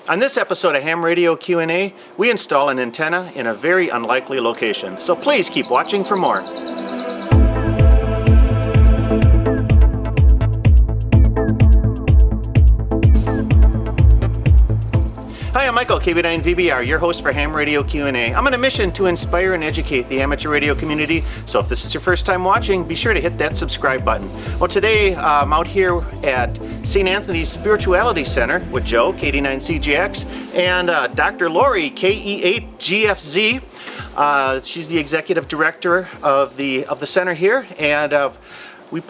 On this episode of Ham Radio Q&A, we install an antenna in a very unlikely location, so please keep watching for more. Hi, I'm Michael, KB9VBR, your host for Ham Radio Q&A. I'm on a mission to inspire and educate the amateur radio community, so if this is your first time watching, be sure to hit that subscribe button. Well, today I'm out here at St. Anthony's Spirituality Center with Joe, KD9CGX, and Dr. Lori, KE8GFZ. She's the executive director of the center here, and we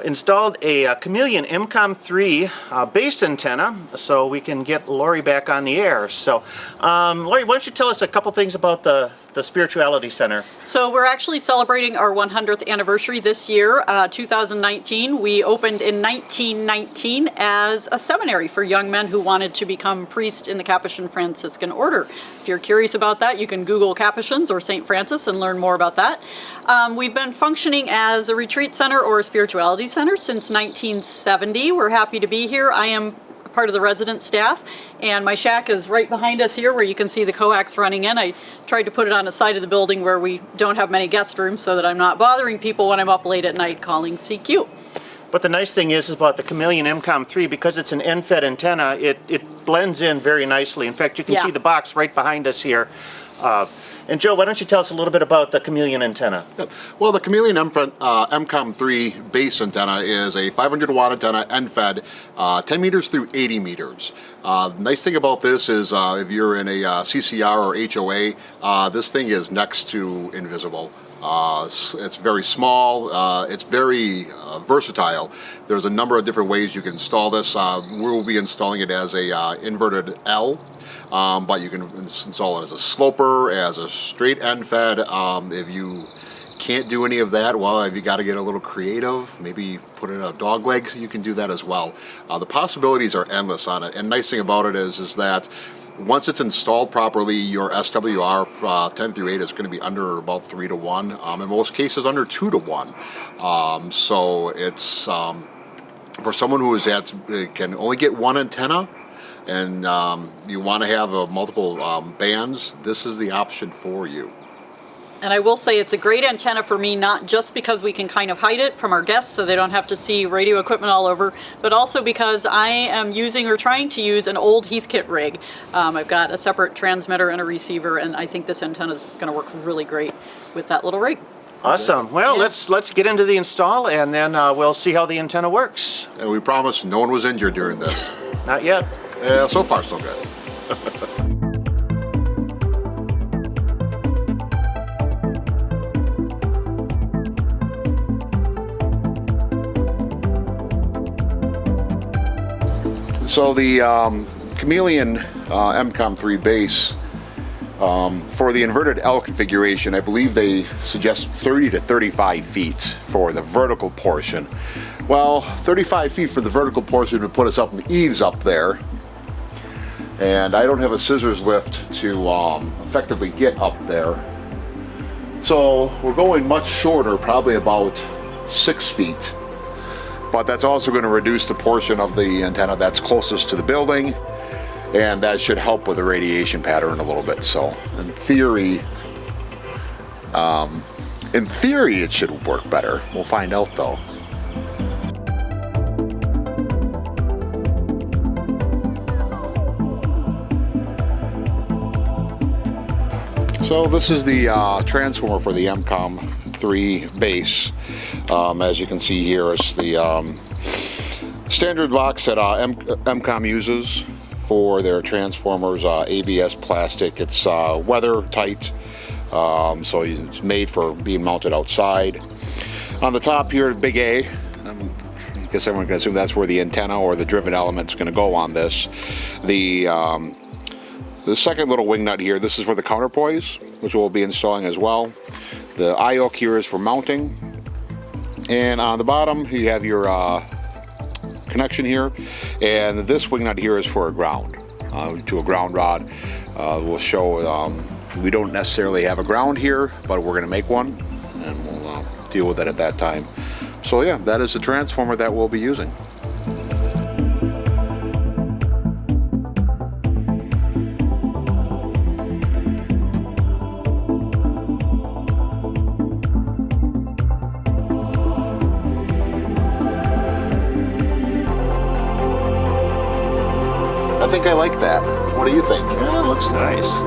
installed a Chameleon EMCOMM III Base antenna so we can get Lori back on the air. So, Lori, why don't you tell us a couple things about the Spirituality Center? So we're actually celebrating our 100th anniversary this year, 2019. We opened in 1919 as a seminary for young men who wanted to become priests in the Capuchin Franciscan order. If you're curious about that, you can Google Capuchins or St. Francis and learn more about that. We've been functioning as a retreat center or a spirituality center since 1970. We're happy to be here. I am part of the resident staff, and my shack is right behind us here where you can see the coax running in. I tried to put it on the side of the building where we don't have many guest rooms so that I'm not bothering people when I'm up late at night calling CQ. But the nice thing is about the Chameleon EMCOMM III, because it's an end-fed antenna, it blends in very nicely. In fact, you can see the box right behind us here. And Joe, why don't you tell us a little bit about the Chameleon antenna? Well, the Chameleon EMCOMM III Base antenna is a 500 watt antenna, end-fed, 10 meters through 80 meters. Nice thing about this is if you're in a CCR or HOA, this thing is next to invisible. It's very small, it's very versatile. There's a number of different ways you can install this. We'll be installing it as a inverted L. But you can install it as a sloper, as a straight end fed. If you can't do any of that, well, if you got to get a little creative, maybe put in a dog leg, so you can do that as well. The possibilities are endless on it. And nice thing about it is that once it's installed properly, your SWR 10 through 8 is going to be under about 3 to 1. In most cases, under 2 to 1. So it's for someone who can only get one antenna, and you want to have multiple bands, this is the option for you. And I will say it's a great antenna for me, not just because we can kind of hide it from our guests so they don't have to see radio equipment all over, but also because I am using or trying to use an old Heathkit rig. I've got a separate transmitter and a receiver, and I think this antenna is going to work really great with that little rig. Awesome. Well, let's get into the install, and then we'll see how the antenna works. And we promise no one was injured during this. Not yet. Yeah, so far so good. So the Chameleon EMCOMM III Base, for the inverted L configuration, I believe they suggest 30 to 35 feet for the vertical portion. Well, 35 feet for the vertical portion would put us up in the eaves up there. And I don't have a scissors lift to effectively get up there. So we're going much shorter, probably about 6 feet. But that's also going to reduce the portion of the antenna that's closest to the building, and that should help with the radiation pattern a little bit. So in theory it should work better. We'll find out though. So this is the transformer for the EMCOMM III Base. As you can see here, it's the standard box that EMCOMM uses for their transformers, ABS plastic. It's weather tight, so it's made for being mounted outside. On the top here, big A, I guess everyone can assume that's where the antenna or the driven element is going to go on this. The second little wing nut here, this is for the counterpoise, which we'll be installing as well. The eye hook here is for mounting. And on the bottom, you have your connection here. And this wing nut here is for a ground, to a ground rod. We'll show, we don't necessarily have a ground here, but we're gonna make one, and we'll deal with it at that time. So yeah, that is the transformer that we'll be using. think I like that. What do you think? Yeah, it looks nice.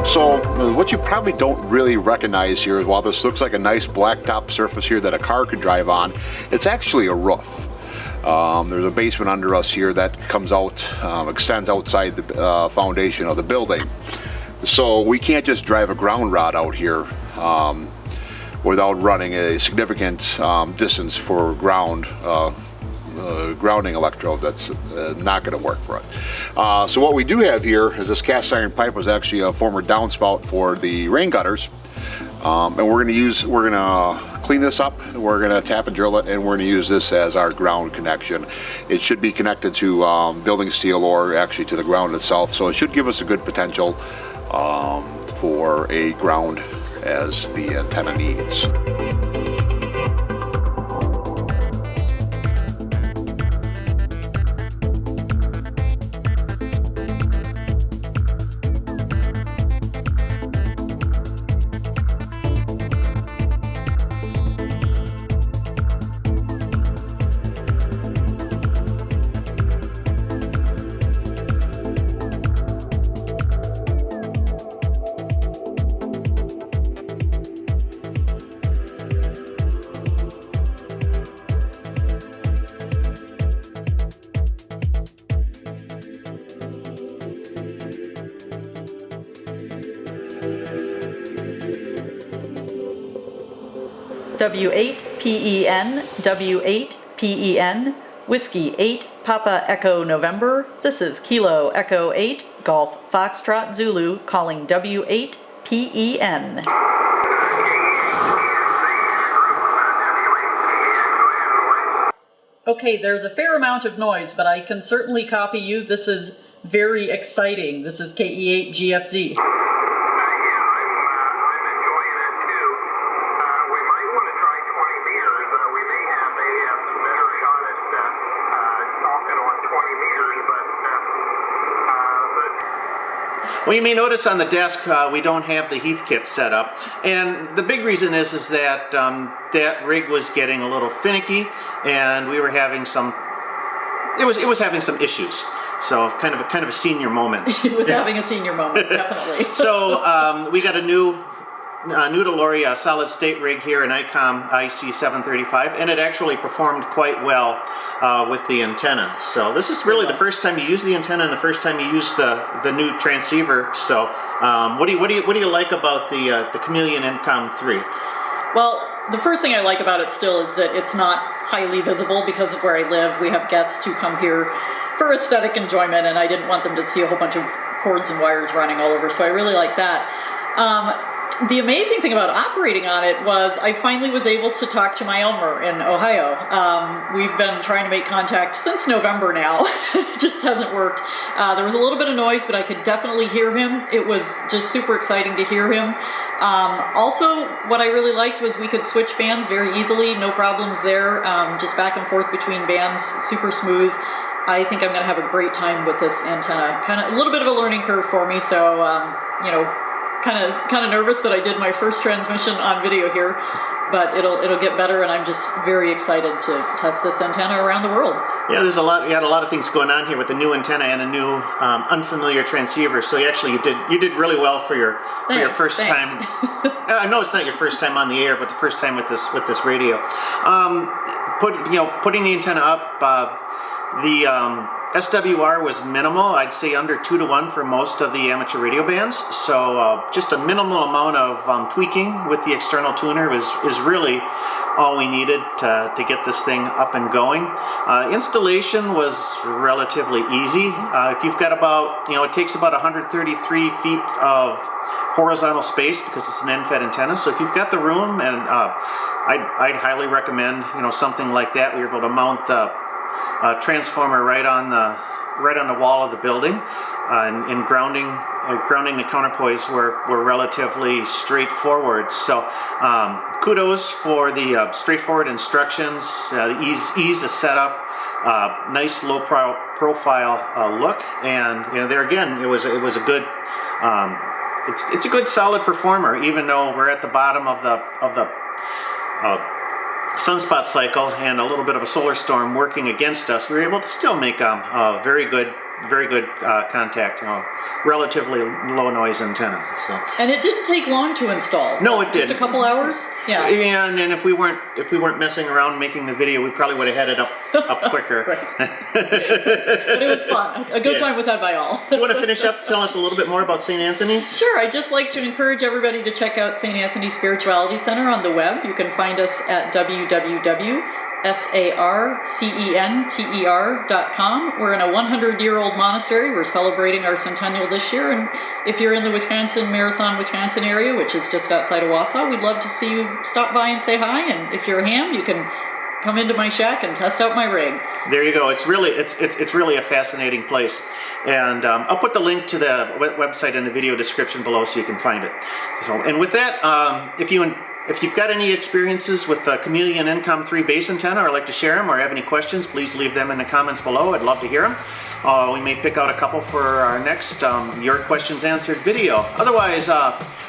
So what you probably don't really recognize here is while this looks like a nice blacktop surface here that a car could drive on, it's actually a roof. There's a basement under us here that comes out, extends outside the foundation of the building. So we can't just drive a ground rod out here without running a significant distance for grounding electrode. That's not going to work for us. So what we do have here is this cast iron pipe was actually a former downspout for the rain gutters, and we're going to clean this up. We're going to tap and drill it, and we're going to use this as our ground connection. It should be connected to building steel or actually to the ground itself, so it should give us a good potential for a ground as the antenna needs. W8PEN, W8PEN, Whiskey 8, Papa Echo November. This is Kilo Echo 8, Golf Foxtrot Zulu, calling W8PEN. Okay, there's a fair amount of noise, but I can certainly copy you. This is very exciting. This is KE8GFZ. Well, you may notice on the desk we don't have the Heath kit set up, and the big reason is that that rig was getting a little finicky, and we were having some. It was having some issues. So kind of a senior moment. It was having a senior moment, definitely. So we got a new Deloria solid state rig here, an EMCOMM IC735, and it actually performed quite well with the antenna. So this is really the first time you use the antenna and the first time you use the new transceiver. So what do you like about the Chameleon EMCOMM III? Well, the first thing I like about it still is that it's not highly visible because of where I live. We have guests who come here for aesthetic enjoyment, and I didn't want them to see a whole bunch of cords and wires running all over, so I really like that. The amazing thing about operating on it was I finally was able to talk to my Elmer in Ohio. We've been trying to make contact since November now. It just hasn't worked. There was a little bit of noise, but I could definitely hear him. It was just super exciting to hear him. Also, what I really liked was we could switch bands very easily, no problems there, just back and forth between bands, super smooth. I think I'm going to have a great time with this antenna. Kind of a little bit of a learning curve for me, so you know, kind of nervous that I did my first transmission on video here, but it'll get better, and I'm just very excited to test this antenna around the world. Yeah, you had a lot of things going on here with a new antenna and a new unfamiliar transceiver. So you did really well for your first time. I know it's not your first time on the air, but the first time with this radio. Putting the antenna up. The SWR was minimal. I'd say under 2 to 1 for most of the amateur radio bands. So just a minimal amount of tweaking with the external tuner is really all we needed to get this thing up and going. Installation was relatively easy. If you've got about, it takes about 133 feet of horizontal space because it's an end-fed antenna. So if you've got the room, and I'd highly recommend something like that. We were able to mount the transformer right on the wall of the building, and grounding the counterpoise were relatively straightforward. So kudos for the straightforward instructions, the ease of setup, nice low profile look, and there again it was a good. It's a good solid performer, even though we're at the bottom of the sunspot cycle and a little bit of a solar storm working against us, we were able to still make a very good contact, relatively low noise antenna. So. And it didn't take long to install. No, it didn't. Just a couple hours. Yeah. And if we weren't messing around making the video, we probably would have had it up quicker. Right. But it was fun. A good time was had by all. Do you want to finish up telling us a little bit more about St. Anthony's? Sure. I'd just like to encourage everybody to check out St. Anthony Spirituality Center on the web. You can find us at www.sarcenter.com. We're in a 100-year-old monastery. We're celebrating our centennial this year, and if you're in the Marathon, Wisconsin area, which is just outside of Wausau, we'd love to see you stop by and say hi. And if you're a ham, you can come into my shack and test out my rig. There you go. It's really a fascinating place, and I'll put the link to the website in the video description below so you can find it. So, and with that, if you've got any experiences with the Chameleon EMCOMM III Base antenna, or like to share them, or have any questions, please leave them in the comments below. I'd love to hear them. We may pick out a couple for our next Your Questions Answered video. Otherwise,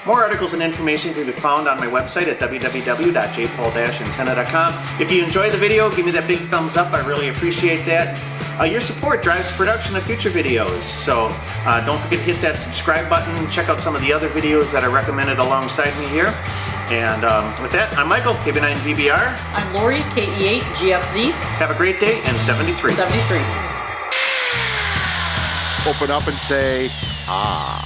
more articles and information can be found on my website at www.jpol-antenna.com. If you enjoyed the video, give me that big thumbs up. I really appreciate that. Your support drives production of future videos, so don't forget to hit that subscribe button. Check out some of the other videos that are recommended alongside me here. And with that, I'm Michael, KB9VBR. I'm Lori, KE8GFZ. Have a great day, and 73. 73. Open up and say, ah.